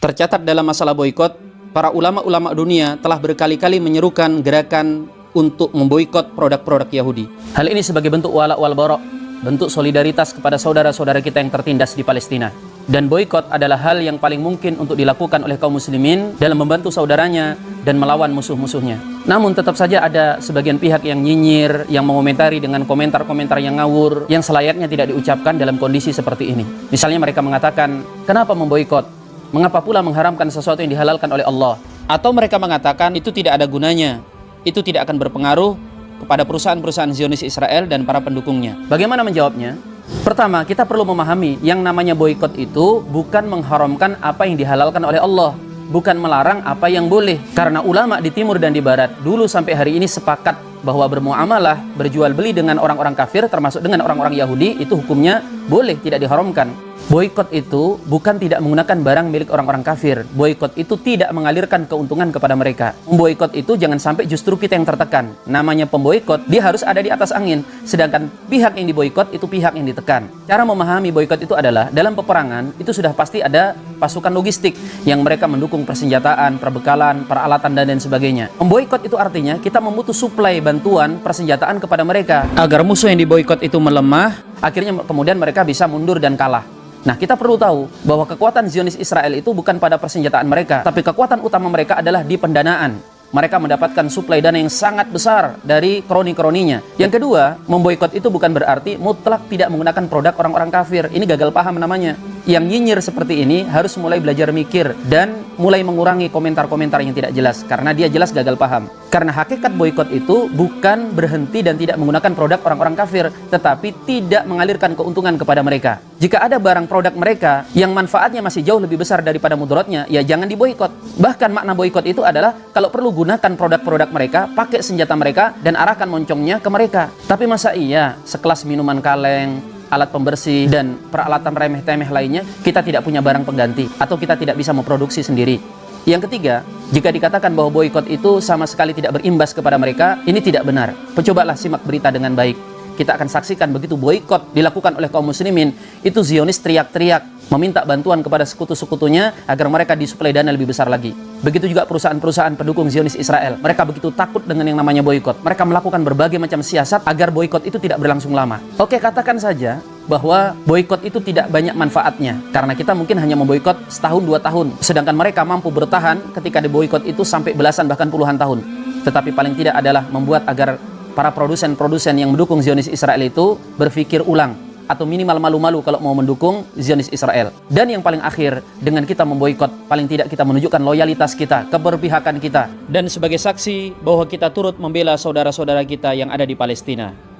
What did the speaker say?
Tercatat dalam masalah boikot, para ulama-ulama dunia telah berkali-kali menyerukan gerakan untuk memboikot produk-produk Yahudi. Hal ini sebagai bentuk wala wal bara, bentuk solidaritas kepada saudara-saudara kita yang tertindas di Palestina. Dan boikot adalah hal yang paling mungkin untuk dilakukan oleh kaum muslimin dalam membantu saudaranya dan melawan musuh-musuhnya. Namun tetap saja ada sebagian pihak yang nyinyir, yang mengomentari dengan komentar-komentar yang ngawur, yang selayaknya tidak diucapkan dalam kondisi seperti ini. Misalnya mereka mengatakan, kenapa memboikot? Mengapa pula mengharamkan sesuatu yang dihalalkan oleh Allah? Atau mereka mengatakan itu tidak ada gunanya, itu tidak akan berpengaruh kepada perusahaan-perusahaan Zionis Israel dan para pendukungnya. Bagaimana menjawabnya? Pertama, kita perlu memahami yang namanya boikot itu bukan mengharamkan apa yang dihalalkan oleh Allah, bukan melarang apa yang boleh. Karena ulama di timur dan di barat dulu sampai hari ini sepakat bahwa bermuamalah, berjual beli dengan orang-orang kafir termasuk dengan orang-orang Yahudi itu hukumnya boleh, tidak diharamkan. Boikot itu bukan tidak menggunakan barang milik orang-orang kafir. Boikot itu tidak mengalirkan keuntungan kepada mereka. Boikot itu jangan sampai justru kita yang tertekan. Namanya pemboikot, dia harus ada di atas angin. Sedangkan pihak yang diboikot itu pihak yang ditekan. Cara memahami boikot itu adalah dalam peperangan itu sudah pasti ada pasukan logistik yang mereka mendukung persenjataan, perbekalan, peralatan dan lain sebagainya. Memboikot itu artinya kita memutus suplai bantuan persenjataan kepada mereka agar musuh yang diboikot itu melemah, akhirnya kemudian mereka bisa mundur dan kalah. Nah, kita perlu tahu bahwa kekuatan Zionis Israel itu bukan pada persenjataan mereka, tapi kekuatan utama mereka adalah di pendanaan. Mereka mendapatkan suplai dana yang sangat besar dari kroni-kroninya. Yang kedua, memboikot itu bukan berarti mutlak tidak menggunakan produk orang-orang kafir. Ini gagal paham namanya. Yang nyinyir seperti ini harus mulai belajar mikir dan mulai mengurangi komentar-komentar yang tidak jelas, karena dia jelas gagal paham. Karena hakikat boikot itu bukan berhenti dan tidak menggunakan produk orang-orang kafir, tetapi tidak mengalirkan keuntungan kepada mereka. Jika ada barang produk mereka yang manfaatnya masih jauh lebih besar daripada mudaratnya, ya jangan diboikot. Bahkan makna boikot itu adalah kalau perlu gunakan produk-produk mereka, pakai senjata mereka dan arahkan moncongnya ke mereka. Tapi masa iya sekelas minuman kaleng, alat pembersih dan peralatan remeh-temeh lainnya kita tidak punya barang pengganti atau kita tidak bisa memproduksi sendiri? Yang ketiga, jika dikatakan bahwa boikot itu sama sekali tidak berimbas kepada mereka, ini tidak benar. Cobalah simak berita dengan baik. Kita akan saksikan begitu boikot dilakukan oleh kaum muslimin, itu Zionis teriak-teriak meminta bantuan kepada sekutu-sekutunya agar mereka disuplai dana lebih besar lagi. Begitu juga perusahaan-perusahaan pendukung Zionis Israel. Mereka begitu takut dengan yang namanya boikot. Mereka melakukan berbagai macam siasat agar boikot itu tidak berlangsung lama. Oke, katakan saja bahwa boikot itu tidak banyak manfaatnya, karena kita mungkin hanya memboikot setahun 2 tahun, sedangkan mereka mampu bertahan ketika diboikot itu sampai belasan bahkan puluhan tahun. Tetapi paling tidak adalah membuat agar para produsen-produsen yang mendukung Zionis Israel itu berpikir ulang, atau minimal malu-malu kalau mau mendukung Zionis Israel. Dan yang paling akhir, dengan kita memboikot, paling tidak kita menunjukkan loyalitas kita, keberpihakan kita, dan sebagai saksi bahwa kita turut membela saudara-saudara kita yang ada di Palestina.